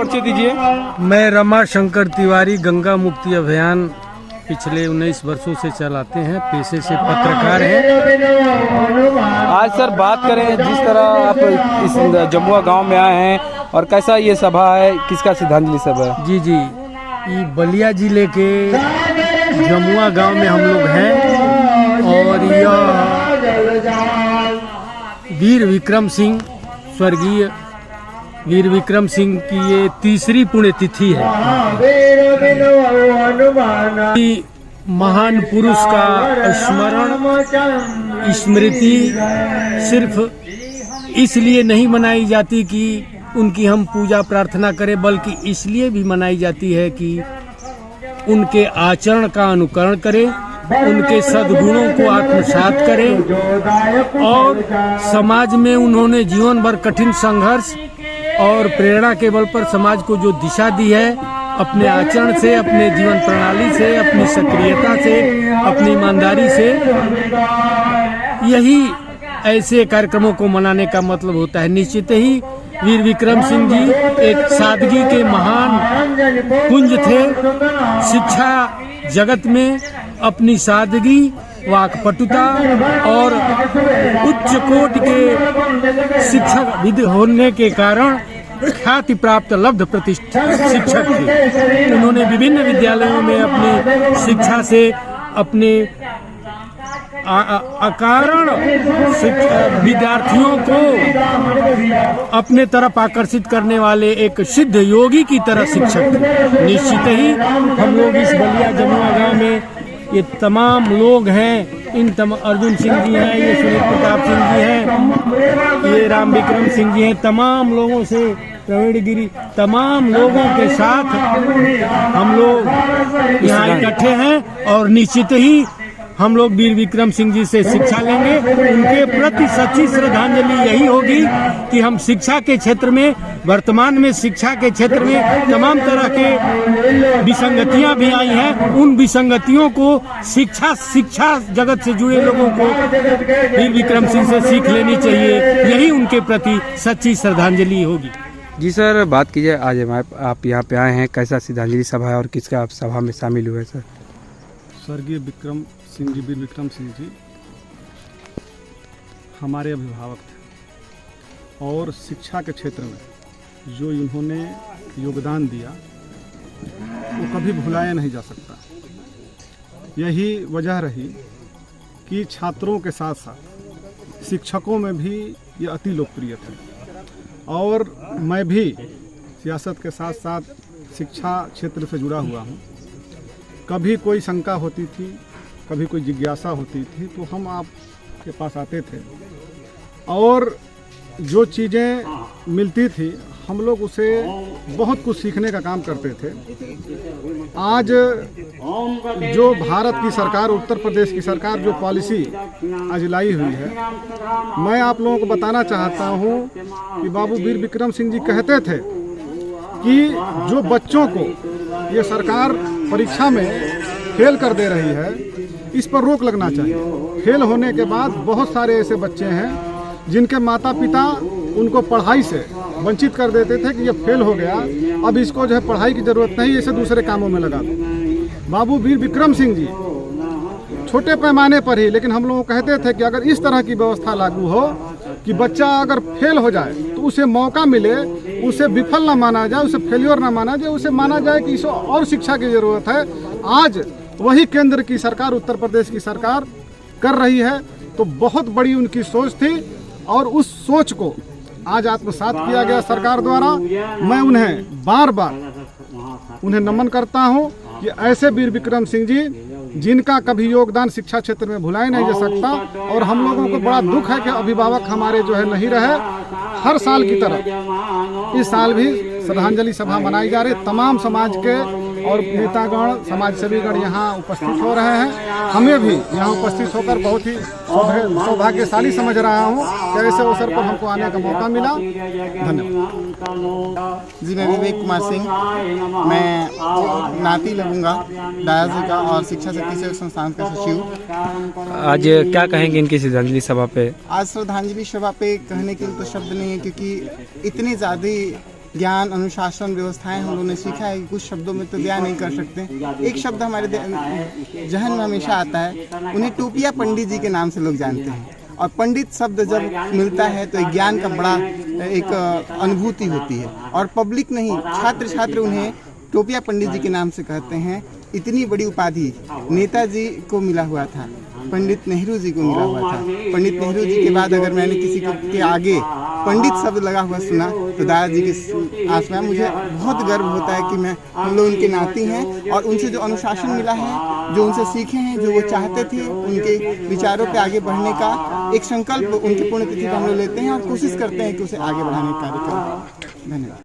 परिचय दीजिए। मैं रमा शंकर तिवारी, गंगा मुक्ति अभियान पिछले 19 वर्षों से चलाते हैं, पेशे से पत्रकार हैं। आज सर बात करें जिस तरह आप इस जमुआ गांव में आए हैं और कैसा ये सभा है, किसका श्रद्धांजलि सभा है? जी जी, ये बलिया जिले के जमुआ गांव में हम लोग हैं और यह वीर विक्रम सिंह, स्वर्गीय वीर विक्रम सिंह की ये तीसरी पुण्यतिथि है। महान पुरुष का स्मरण, स्मृति सिर्फ इसलिए नहीं मनाई जाती कि उनकी हम पूजा प्रार्थना करें, बल्कि इसलिए भी मनाई जाती है कि उनके आचरण का अनुकरण करें, उनके सद्गुणों को आत्मसात करें और समाज में उन्होंने जीवन भर कठिन संघर्ष और प्रेरणा के बल पर समाज को जो दिशा दी है, अपने आचरण से, अपने जीवन प्रणाली से, अपनी सक्रियता से, अपनी ईमानदारी से, यही ऐसे कार्यक्रमों को मनाने का मतलब होता है। निश्चित ही वीर विक्रम सिंह जी एक सादगी के महान कुंज थे। शिक्षा जगत में अपनी सादगी, वाकपटुता और उच्च कोटि के शिक्षक होने के कारण ख्याति प्राप्त लब्ध प्रतिष्ठित शिक्षक थे। उन्होंने विभिन्न विद्यालयों में अपनी शिक्षा से अपने अकारण विद्यार्थियों को अपने तरफ आकर्षित करने वाले एक सिद्ध योगी की तरह शिक्षक थे। निश्चित ही हम लोग इस बलिया जमुआ गांव में ये तमाम लोग हैं, अर्जुन सिंह जी हैं, ये सुनील प्रताप सिंह जी हैं, ये राम विक्रम सिंह जी हैं, तमाम लोगों से प्रवीण गिरी, तमाम लोगों के साथ हम लोग यहाँ इकट्ठे हैं और निश्चित ही हम लोग वीर विक्रम सिंह जी से शिक्षा लेंगे। उनके प्रति सच्ची श्रद्धांजलि यही होगी कि हम शिक्षा के क्षेत्र में, वर्तमान में शिक्षा के क्षेत्र में तमाम तरह के विसंगतियां भी आई हैं, उन विसंगतियों को शिक्षा जगत से जुड़े लोगों को वीर विक्रम सिंह से सीख लेनी चाहिए। यही उनके प्रति सच्ची श्रद्धांजलि होगी। जी सर, बात कीजिए, आज आप यहाँ पे आए हैं, कैसा श्रद्धांजलि सभा है और किसका आप सभा में शामिल हुए सर? स्वर्गीय विक्रम सिंह जी, वीर विक्रम सिंह जी हमारे अभिभावक थे और शिक्षा के क्षेत्र में जो इन्होंने योगदान दिया वो कभी भुलाया नहीं जा सकता। यही वजह रही कि छात्रों के साथ साथ शिक्षकों में भी ये अति लोकप्रिय थे और मैं भी सियासत के साथ साथ शिक्षा क्षेत्र से जुड़ा हुआ हूँ। कभी कोई शंका होती थी, कभी कोई जिज्ञासा होती थी तो हम आपके पास आते थे और जो चीज़ें मिलती थी हम लोग उसे बहुत कुछ सीखने का काम करते थे। आज जो भारत की सरकार, उत्तर प्रदेश की सरकार जो पॉलिसी आज लाई हुई है, मैं आप लोगों को बताना चाहता हूँ कि बाबू वीर विक्रम सिंह जी कहते थे कि जो बच्चों को ये सरकार परीक्षा में फेल कर दे रही है, इस पर रोक लगना चाहिए। फेल होने के बाद बहुत सारे ऐसे बच्चे हैं जिनके माता पिता उनको पढ़ाई से वंचित कर देते थे कि ये फेल हो गया, अब इसको जो है पढ़ाई की ज़रूरत नहीं, इसे दूसरे कामों में लगा दो। बाबू वीर विक्रम सिंह जी छोटे पैमाने पर ही, लेकिन हम लोग कहते थे कि अगर इस तरह की व्यवस्था लागू हो कि बच्चा अगर फेल हो जाए तो उसे मौका मिले, उसे विफल ना माना जाए, उसे फेल्योर ना माना जाए, उसे माना जाए कि इसे और शिक्षा की ज़रूरत है। आज वही केंद्र की सरकार, उत्तर प्रदेश की सरकार कर रही है, तो बहुत बड़ी उनकी सोच थी और उस सोच को आज आत्मसात किया गया सरकार द्वारा। मैं उन्हें बार बार उन्हें नमन करता हूं कि ऐसे वीर विक्रम सिंह जी जिनका कभी योगदान शिक्षा क्षेत्र में भुलाया नहीं जा सकता। और हम लोगों को बड़ा दुख है कि अभिभावक हमारे जो है नहीं रहे। हर साल की तरह इस साल भी श्रद्धांजलि सभा मनाई जा रही। तमाम समाज के और नेतागण, समाज सेवीगण यहाँ उपस्थित हो रहे हैं। हमें भी यहाँ उपस्थित होकर बहुत ही सौभाग्यशाली समझ रहा हूँ कि ऐसे अवसर पर हमको आने का मौका मिला। धन्यवाद जी। मैं विवेक कुमार सिंह, मैं नाती लगूंगा डायाजी का और शिक्षा शक्ति सेवक संस्थान का सचिव। आज क्या कहेंगे इनकी श्रद्धांजलि सभा पे? आज श्रद्धांजलि सभा पे कहने के लिए तो शब्द नहीं है, क्योंकि इतने ज़्यादा ज्ञान, अनुशासन, व्यवस्थाएं हम लोगों ने सीखा है कि कुछ शब्दों में तो बयान नहीं कर सकते। एक शब्द हमारे जहन में हमेशा आता है, उन्हें टोपिया पंडित जी के नाम से लोग जानते हैं। और पंडित शब्द जब मिलता है तो एक ज्ञान का बड़ा एक अनुभूति होती है, और पब्लिक नहीं, छात्र उन्हें टोपिया पंडित जी के नाम से कहते हैं। इतनी बड़ी उपाधि नेताजी को मिला हुआ था, पंडित नेहरू जी को मिला हुआ था। पंडित नेहरू जी के बाद अगर मैंने किसी के आगे पंडित शब्द लगा हुआ सुना तो दादाजी के आस में मुझे बहुत गर्व होता है कि हम लोग उनके नाती हैं, और उनसे जो अनुशासन मिला है, जो उनसे सीखे हैं, जो वो चाहते थे, उनके विचारों पे आगे बढ़ने का एक संकल्प उनकी पुण्यतिथि पर हम लोग लेते हैं और कोशिश करते हैं कि उसे आगे बढ़ाने का कार्य करें। धन्यवाद।